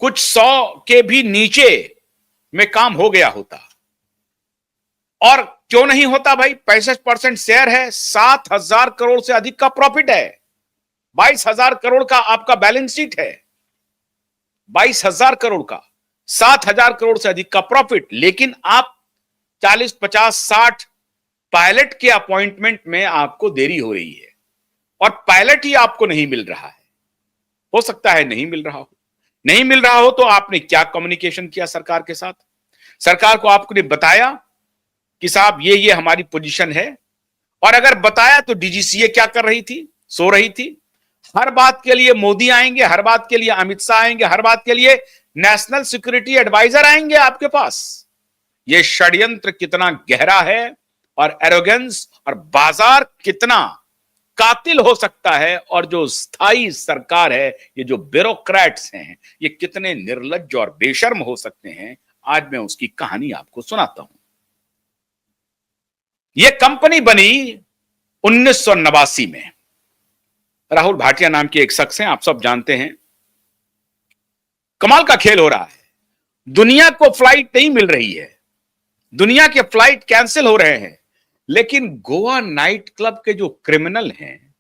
कुछ 100 के भी नीचे में काम हो गया होता। और क्यों नहीं होता भाई? 65% शेयर है, 7,000 करोड़ से अधिक का प्रॉफिट है, 22,000 करोड़ का आपका बैलेंस शीट है, 22,000 करोड़ का, 7,000 करोड़ से अधिक का प्रॉफिट। लेकिन आप 40, 50, 60 पायलट के अपॉइंटमेंट में आपको देरी हो रही है, और पायलट ही आपको नहीं मिल रहा है। हो सकता है नहीं मिल रहा हो। नहीं मिल रहा हो तो आपने क्या कम्युनिकेशन किया सरकार के साथ? सरकार को आपने बताया कि साहब ये हमारी पोजीशन है? और अगर बताया तो डीजीसीए क्या कर रही थी? सो रही थी। हर बात के लिए मोदी आएंगे, हर बात के लिए अमित शाह आएंगे, हर बात के लिए नेशनल सिक्योरिटी एडवाइजर आएंगे आपके पास। यह षड्यंत्र कितना गहरा है, और एरोगेंस और बाजार कितना कातिल हो सकता है, और जो स्थायी सरकार है, ये जो ब्यूरोक्रेट्स हैं, ये कितने निर्लज्ज और बेशर्म हो सकते हैं, आज मैं उसकी कहानी आपको सुनाता हूं। यह कंपनी बनी 1989 में। राहुल भाटिया नाम के एक शख्स हैं, आप सब जानते हैं। कमाल का खेल हो रहा है। दुनिया को फ्लाइट नहीं मिल रही है, दुनिया के फ्लाइट कैंसिल हो रहे हैं, लेकिन गोवा नाइट क्लब के जो क्रिमिनल हैं,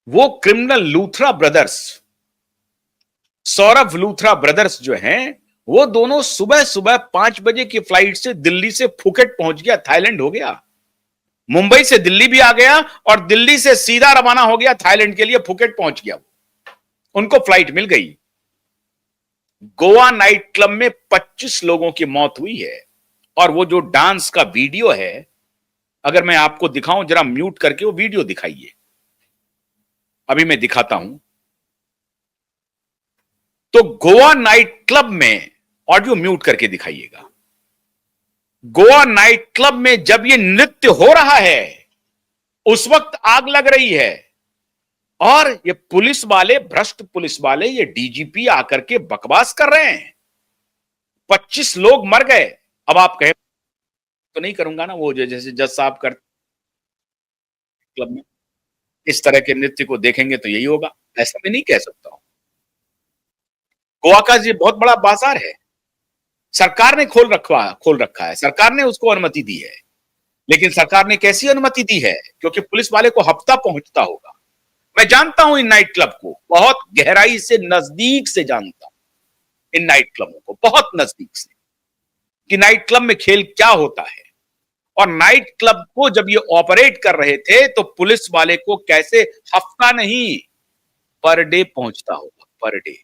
वो criminal Luthra brothers, Saurabh Luthra brothers जो हैं, वो दोनों सुबह सुबह 5 बजे की फ्लाइट से दिल्ली से फुकेट पहुंच गया, थाईलैंड हो गया। मुंबई से दिल्ली भी आ गया, और दिल्ली से सीधा रवाना हो गया थाईलैंड के लिए, फुकेट पहुंच गया। उनको फ्लाइट मिल गई। गोवा नाइट क्लब में 25 लोगों की मौत हुई है। और वो जो डांस का वीडियो है, अगर मैं आपको दिखाऊं, जरा म्यूट करके वो वीडियो दिखाइए। अभी मैं दिखाता हूं। तो गोवा नाइट क्लब में, ऑडियो म्यूट करके दिखाइएगा। गोवा नाइट क्लब में जब ये नृत्य हो रहा है, उस वक्त आग लग रही है, और ये पुलिस वाले, भ्रष्ट पुलिस वाले, ये डीजीपी आकर के बकवास कर रहे हैं। 25 लोग मर गए। अब आप कहें तो नहीं करूंगा ना, वो जैसे जज साहब कर क्लब में इस तरह के नृत्य को देखेंगे तो यही होगा, ऐसा मैं नहीं कह सकता हूं। गोवा का ये बहुत बड़ा बाजार है, सरकार ने खोल रखा है, सरकार ने उसको अनुमति दी है। लेकिन सरकार ने कैसी अनुमति दी है? क्योंकि पुलिस वाले को हफ्ता पहुंचता होगा। मैं जानता हूं इन नाइट क्लब को, बहुत गहराई से, नजदीक से जानता हूं इन नाइट क्लबों को, बहुत नजदीक से, कि नाइट क्लब में खेल क्या होता है। और नाइट क्लब को जब ये ऑपरेट कर रहे थे, तो पुलिस वाले को कैसे हफ्ता नहीं, पर डे पहुंचता होगा, पर डे।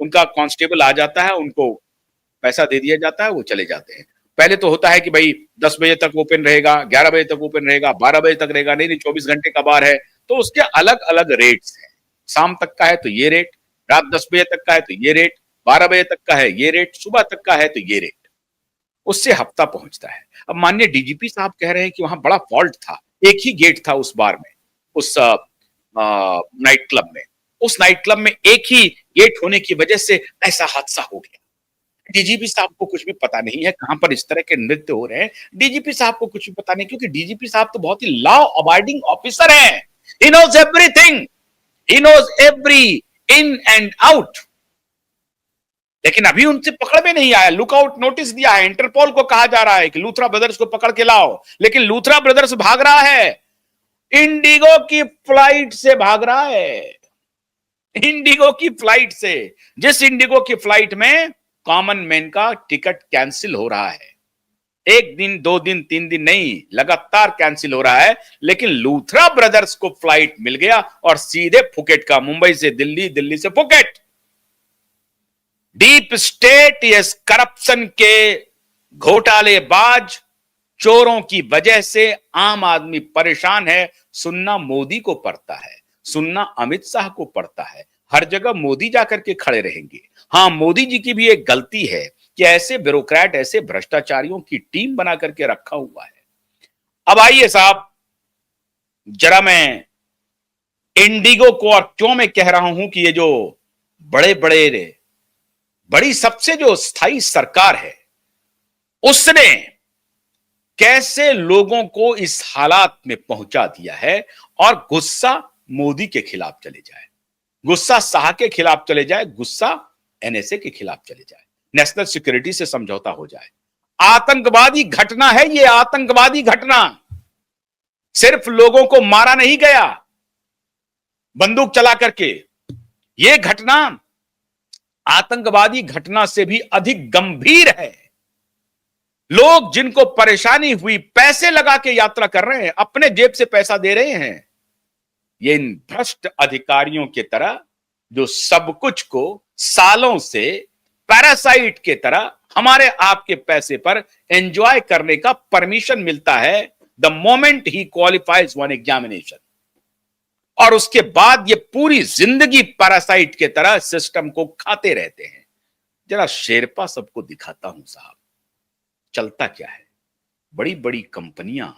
उनका कांस्टेबल आ जाता है, उनको पैसा दे दिया जाता है, वो चले जाते हैं। पहले तो होता है कि भाई 10 बजे तक ओपन रहेगा, 11 बजे तक ओपन रहेगा, 12 बजे तक रहेगा, नहीं 24 घंटे का बार है, तो उसके अलग अलग रेट्स हैं। शाम तक का है तो ये रेट, रात 10 बजे तक का है तो ये रेट, 12 बजे तक का है ये रेट, सुबह तक का है तो ये रेट। उससे हफ्ता पहुंचता है। अब माननीय डीजीपी साहब कह रहे हैं कि वहां बड़ा फॉल्ट था, एक ही गेट था उस बार में, उस नाइट क्लब में। उस नाइट क्लब में एक ही गेट होने की वजह से ऐसा हादसा हो गया। डीजीपी साहब को कुछ भी पता नहीं है कहां पर इस तरह के नृत्य हो रहे हैं। डीजीपी साहब को कुछ भी पता नहीं, क्योंकि डीजीपी साहब तो बहुत ही लॉ अबाइडिंग ऑफिसर हैं। He knows everything, he knows every in and out. लेकिन अभी उनसे पकड़ में नहीं आया। लुकआउट नोटिस दिया है, इंटरपोल को कहा जा रहा है कि लूथरा ब्रदर्स को पकड़ के लाओ, लेकिन लूथरा ब्रदर्स भाग रहा है, इंडिगो की फ्लाइट से भाग रहा है, इंडिगो की फ्लाइट से, जिस इंडिगो की फ्लाइट में कॉमन मैन का टिकट कैंसिल हो रहा है। 1 दिन, 2 दिन, 3 दिन नहीं, लगातार कैंसिल हो रहा है। लेकिन लूथरा ब्रदर्स को फ्लाइट मिल गया, और सीधे फुकेट का, मुंबई से दिल्ली, दिल्ली से Phuket. Deep state, yes, corruption के घोटालेबाज चोरों की वजह से आम आदमी परेशान है। सुनना मोदी को पड़ता है, सुनना अमित शाह को पड़ता है, हर जगह मोदी जाकर के खड़े रहेंगे। हां, मोदी जी की भी एक गलती है कि ऐसे ब्यूरोक्रेट, ऐसे भ्रष्टाचारियों की टीम बना करके रखा हुआ है। अब आइए साहब, जरा मैं इंडिगो को, और क्यों मैं कह रहा हूं कि ये जो बड़ी सबसे जो स्थायी सरकार है, उसने कैसे लोगों को इस हालात में पहुंचा दिया है, और गुस्सा मोदी के खिलाफ चले जाए। गुस्सा शाह के खिलाफ चले जाए, गुस्सा एनएसए के खिलाफ चले जाए, नेशनल सिक्योरिटी से समझौता हो जाए। आतंकवादी घटना है ये, आतंकवादी घटना। सिर्फ लोगों को मारा नहीं गया बंदूक चला करके, यह घटना आतंकवादी घटना से भी अधिक गंभीर है। लोग जिनको परेशानी हुई, पैसे लगा के यात्रा कर रहे हैं, अपने जेब से पैसा दे रहे हैं, ये इन भ्रष्ट अधिकारियों की तरह जो सब कुछ को सालों से पैरासाइट के तरह हमारे आपके पैसे पर एंजॉय करने का परमिशन मिलता है the moment he qualifies one examination, और उसके बाद ये पूरी जिंदगी पैरासाइट के तरह सिस्टम को खाते रहते हैं। जरा शेरपा सबको दिखाता हूं साहब, चलता क्या है। बड़ी बड़ी कंपनियां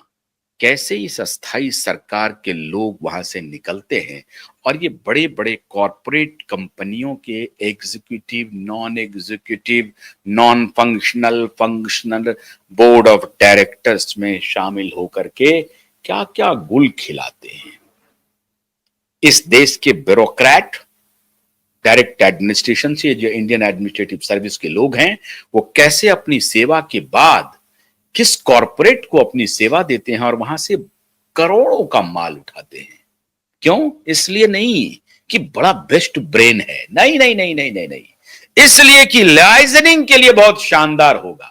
कैसे इस अस्थाई सरकार के लोग वहां से निकलते हैं, और ये बड़े बड़े कॉरपोरेट कंपनियों के executive, non executive, non functional, functional board of directors में शामिल होकर के क्या क्या गुल खिलाते हैं। इस देश के ब्यूरोक्रेट, डायरेक्ट एडमिनिस्ट्रेशन से जो इंडियन एडमिनिस्ट्रेटिव सर्विस के लोग हैं, वो कैसे अपनी सेवा के बाद किस कॉरपोरेट को अपनी सेवा देते हैं और वहां से करोड़ों का माल उठाते हैं। क्यों? इसलिए नहीं कि बड़ा बेस्ट ब्रेन है, नहीं नहीं नहीं नहीं नहीं नहीं, इसलिए कि लाइजनिंग के लिए बहुत शानदार होगा।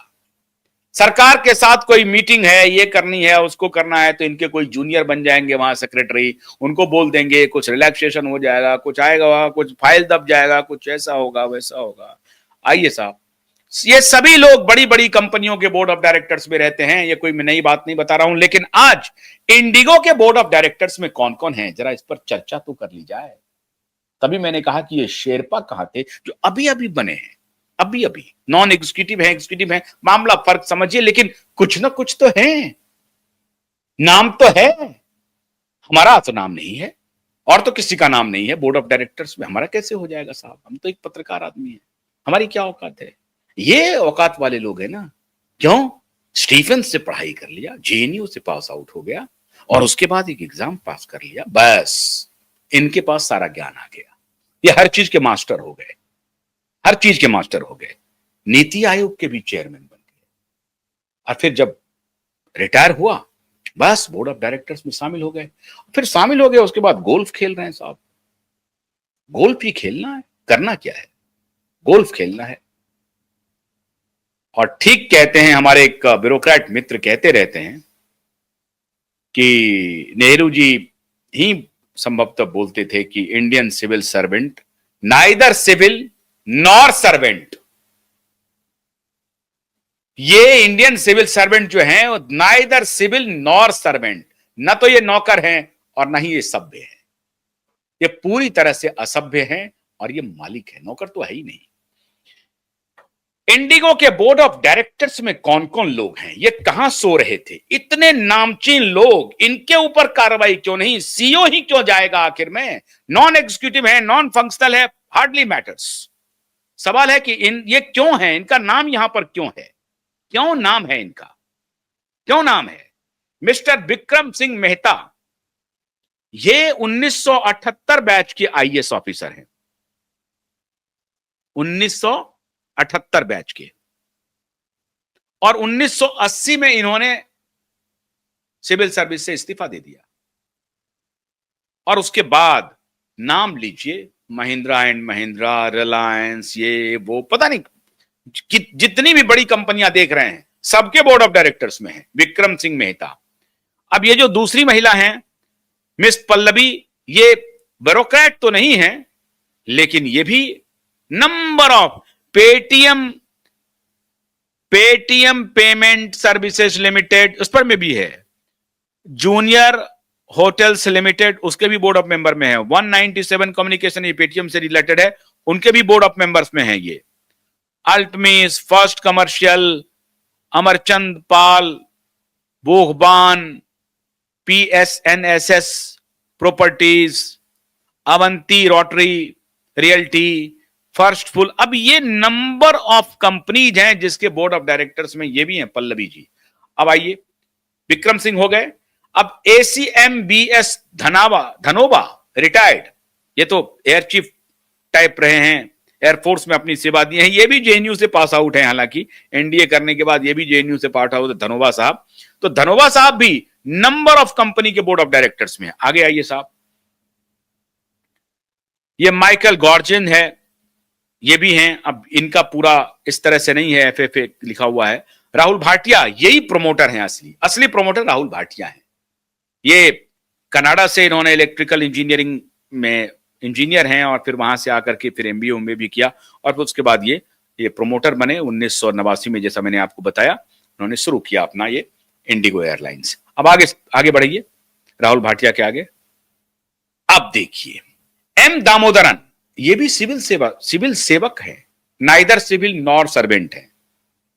सरकार के साथ कोई मीटिंग है, ये करनी है, उसको करना है, तो इनके कोई जूनियर बन जाएंगे वहां सेक्रेटरी, उनको बोल देंगे, कुछ रिलैक्सेशन हो जाएगा, कुछ आएगा वहां, कुछ फाइल दब जाएगा, कुछ ऐसा होगा वैसा होगा। आइए साहब, ये सभी लोग बड़ी बड़ी कंपनियों के बोर्ड ऑफ डायरेक्टर्स में रहते हैं, ये कोई मैं नई बात नहीं बता रहा हूं, लेकिन आज इंडिगो के बोर्ड ऑफ डायरेक्टर्स में कौन कौन है, जरा इस पर चर्चा तो कर ली जाए। तभी मैंने कहा कि ये शेरपा कहां थे जो अभी अभी बने हैं, अभी अभी नॉन एग्जीक्यूटिव है, एग्जीक्यूटिव है, मामला फर्क समझिए, लेकिन कुछ ना कुछ तो है, नाम तो है। हमारा तो नाम नहीं है, और तो किसी का नाम नहीं है बोर्ड ऑफ डायरेक्टर्स में, हमारा कैसे हो जाएगा साहब? हम तो एक पत्रकार आदमी है, हमारी क्या औकात है? ये औकात वाले लोग हैं ना। क्यों? स्टीफन से पढ़ाई कर लिया, जेएनयू से पास आउट हो गया, और उसके बाद एक एग्जाम पास कर लिया, बस इनके पास सारा ज्ञान आ गया, ये हर चीज के मास्टर हो गए, हर चीज के मास्टर हो गए। नीति आयोग के भी चेयरमैन बन गए, और फिर जब रिटायर हुआ, बस बोर्ड ऑफ डायरेक्टर्स में शामिल हो गए। फिर शामिल हो गए, उसके बाद गोल्फ खेल रहे हैं साहब। गोल्फ ही खेलना है, करना क्या है? गोल्फ खेलना है। और ठीक कहते हैं हमारे एक ब्यूरोक्रेट मित्र, कहते रहते हैं कि नेहरू जी ही संभवतः बोलते थे कि Indian civil servant neither civil nor servant. ये इंडियन सिविल सर्वेंट जो हैं, वो नाइदर सिविल नॉर सर्वेंट, न तो ये नौकर हैं और न ही ये सभ्य हैं। ये पूरी तरह से असभ्य हैं और ये मालिक है, नौकर तो है ही नहीं। इंडिगो के बोर्ड ऑफ डायरेक्टर्स में कौन कौन लोग हैं, ये कहां सो रहे थे? इतने नामचीन लोग, इनके ऊपर कार्रवाई क्यों नहीं? सीओ ही क्यों जाएगा आखिर में? नॉन एग्जीक्यूटिव है, नॉन फंक्शनल है, हार्डली मैटर्स। सवाल है कि ये क्यों है, इनका नाम यहां पर क्यों है? क्यों नाम है इनका? क्यों नाम है? मिस्टर विक्रम सिंह मेहता, ये 1978 बैच के आईएएस ऑफिसर हैं, 1978 बैच के, और 1980 में इन्होंने सिविल सर्विस से इस्तीफा दे दिया। और उसके बाद नाम लीजिए, महिंद्रा एंड महिंद्रा, रिलायंस, ये वो, पता नहीं जितनी भी बड़ी कंपनियां देख रहे हैं, सबके बोर्ड ऑफ डायरेक्टर्स में है विक्रम सिंह मेहता। अब ये जो दूसरी महिला हैं मिस पल्लवी, ये ब्यूरोक्रेट तो नहीं है, लेकिन ये भी number of Paytm payment services limited, उस पर में भी है, जूनियर होटल्स लिमिटेड, उसके भी बोर्ड ऑफ मेंबर में है, 197 कम्युनिकेशन, ये पेटीएम से रिलेटेड है, उनके भी बोर्ड ऑफ मेंबर्स में है। ये अल्टमीस, फर्स्ट कमर्शियल, अमरचंद पाल, बोगबान, PSNSS properties, Avanti rotary realty, first full. अब ये नंबर ऑफ कंपनीज हैं जिसके बोर्ड ऑफ डायरेक्टर्स में ये भी हैं पल्लवी जी। अब आइए, विक्रम सिंह हो गए। अब ACMBS धनोबा रिटायर्ड, ये तो एयर चीफ टाइप रहे हैं, एयरफोर्स में अपनी सेवा दी है, ये भी जेएनयू से पास आउट है, हालांकि एनडीए करने के बाद ये भी जेएनयू से पास आउट है, धनोवा साहब। तो धनोवा साहब भी नंबर ऑफ कंपनी के बोर्ड ऑफ डायरेक्टर्स में। आगे आइए साहब, ये माइकल गॉर्जन है, ये भी हैं। अब इनका पूरा इस तरह से नहीं है, एफएफए लिखा हुआ है। राहुल भाटिया, यही प्रमोटर हैं, असली प्रमोटर राहुल भाटिया हैं। ये कनाडा से इन्होंने इलेक्ट्रिकल इंजीनियरिंग में इंजीनियर हैं और फिर वहां से आकर के फिर एमबीए में भी किया और फिर उसके बाद ये प्रमोटर बने 1989 में, जैसा मैंने आपको बताया। उन्होंने शुरू किया अपना ये इंडिगो एयरलाइंस। अब आगे बढ़िए राहुल भाटिया के आगे। अब देखिए एम दामोदरन, ये भी सिविल सेवक है, नाइदर सिविल नॉर सर्वेंट है,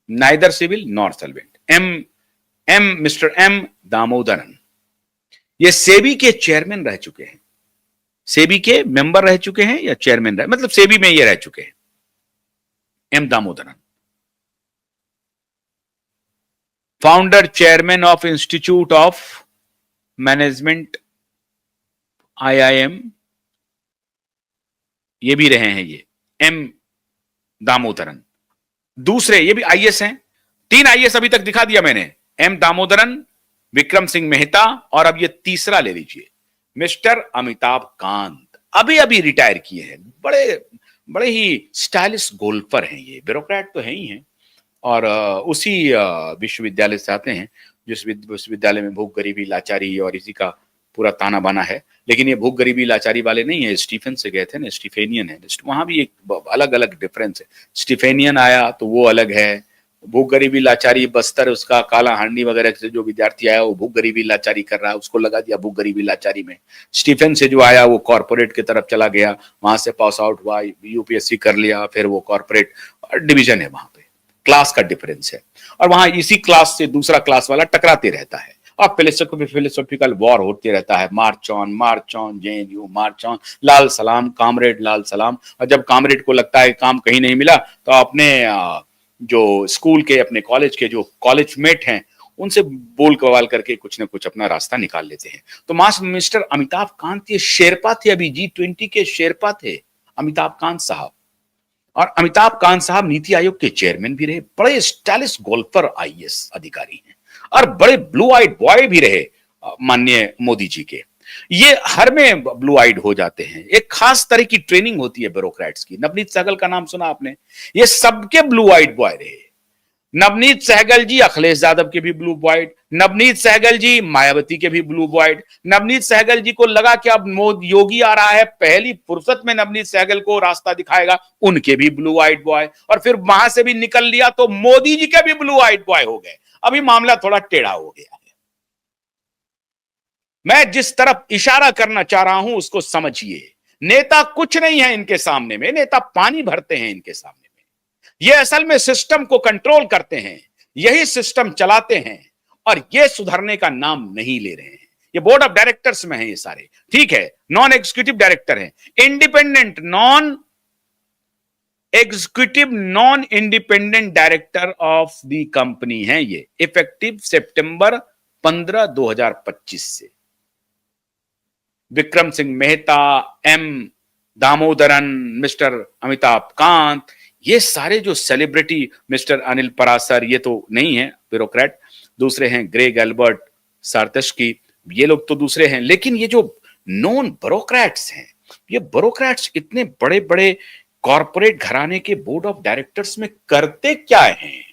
neither civil nor servant. Mister M Damodaran ये सेबी के चेयरमैन रह चुके हैं, सेबी के मेंबर रह चुके हैं या चेयरमैन मतलब सेबी में ये रह चुके हैं। M Damodaran founder chairman of institute of management IIM, ये भी रहे हैं ये एम दामोदरन। दूसरे ये भी आईएएस हैं, 3 आईएएस अभी तक दिखा दिया मैंने, एम दामोदरन, विक्रम सिंह मेहता और अब ये तीसरा ले लीजिए मिस्टर अमिताभ कांत, अभी रिटायर किए हैं। बड़े ही स्टाइलिश गोल्फर हैं ये, ब्यूरोक्रेट तो है ही हैं और उसी विश्वविद्यालय से आते हैं जिस विश्वविद्यालय में भूख गरीबी लाचारी और इसी का पूरा ताना बाना है। लेकिन ये भूख गरीबी लाचारी वाले नहीं है, स्टीफन से गए थे ना, स्टीफेनियन है, वहां भी एक अलग डिफरेंस है। स्टीफेनियन आया तो वो अलग है, भूख गरीबी लाचारी बस्तर उसका काला हांडी वगैरह से जो विद्यार्थी आया वो भूख गरीबी लाचारी कर रहा है, उसको लगा दिया भूख गरीबी लाचारी में। स्टीफन से जो आया वो कॉर्पोरेट की तरफ चला गया, वहां से पास आउट हुआ, यूपीएससी कर लिया, फिर वो कॉर्पोरेट डिवीजन है, वहां पे क्लास का डिफरेंस है और वहां इसी क्लास से दूसरा क्लास वाला टकराते रहता है और फिलोसॉफिकल वॉर होते रहता है। March on JNU, march on, लाल सलाम कामरेड, लाल सलाम। और जब कामरेड को लगता है काम कहीं नहीं मिला तो अपने जो स्कूल के अपने कॉलेज के जो कॉलेज मेट हैं उनसे बोल कवाल करके कुछ ना कुछ अपना रास्ता निकाल लेते हैं। तो मिस्टर अमिताभ कांत ये शेरपा थे, अभी G20 के शेरपा थे अमिताभ कांत साहब। और अमिताभ कांत साहब नीति आयोग के चेयरमैन भी रहे, बड़े स्टाइलिश गोल्फर आईएएस अधिकारी हैं और बड़े ब्लू आइड बॉय भी रहे माननीय मोदी जी के। ये हर में ब्लू आइड हो जाते हैं, एक खास तरह की ट्रेनिंग होती है ब्यूरोक्रेट्स की। नवनीत सहगल का नाम सुना आपने, ये सबके ब्लू आइड बॉय रहे। नवनीत सहगल जी अखिलेश यादव के भी ब्लू बॉयड, नवनीत सहगल जी मायावती के भी ब्लू बॉयड। नवनीत सहगल जी को लगा कि अब योगी आ रहा है, पहली फुर्सत में नवनीत सहगल को रास्ता दिखाएगा, उनके भी ब्लू आइड बॉय। और फिर वहां से भी निकल लिया तो मोदी जी के भी ब्लू आइड बॉय हो गए। अभी मामला थोड़ा टेढ़ा हो गया है। मैं जिस तरफ इशारा करना चाह रहा हूं उसको समझिए। नेता कुछ नहीं है इनके सामने में, नेता पानी भरते हैं इनके सामने में। ये असल में सिस्टम को कंट्रोल करते हैं, यही सिस्टम चलाते हैं और ये सुधरने का नाम नहीं ले रहे हैं। ये बोर्ड ऑफ डायरेक्टर्स में है ये सारे, ठीक है, नॉन एग्जीक्यूटिव डायरेक्टर हैं, independent non independent director of the company है ये, इफेक्टिव सितंबर 15, 2025 से। विक्रम सिंह मेहता, एम दामोदरन, मिस्टर अमिताभ कांत, ये सारे जो सेलिब्रिटी, मिस्टर अनिल परासर, ये तो नहीं है ब्यूरोक्रेट, दूसरे हैं ग्रेग एल्बर्ट सार्तस्की, ये लोग तो दूसरे हैं। लेकिन ये जो नॉन ब्यूरोक्रेट्स हैं, ये ब्यूरोक्रेट्स इतने बड़े बड़े कॉर्पोरेट घराने के बोर्ड ऑफ डायरेक्टर्स में करते क्या हैं?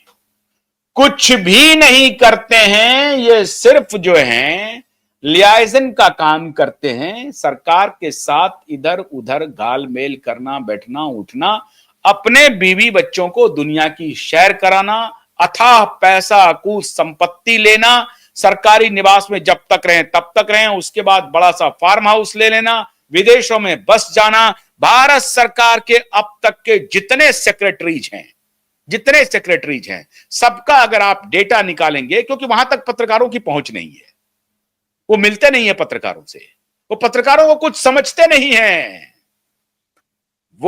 कुछ भी नहीं करते हैं। ये सिर्फ जो है लियाजन का काम करते हैं, सरकार के साथ इधर उधर गालमेल करना, बैठना उठना, अपने बीवी बच्चों को दुनिया की सैर कराना, अथाह पैसा कुछ संपत्ति लेना, सरकारी निवास में जब तक रहें तब तक रहें, उसके बाद बड़ा सा फार्म हाउस ले लेना, विदेशों में बस जाना। भारत सरकार के अब तक के जितने सेक्रेटरीज हैं सबका अगर आप डेटा निकालेंगे, क्योंकि वहां तक पत्रकारों की पहुंच नहीं है, वो मिलते नहीं है पत्रकारों से, वो पत्रकारों को कुछ समझते नहीं है।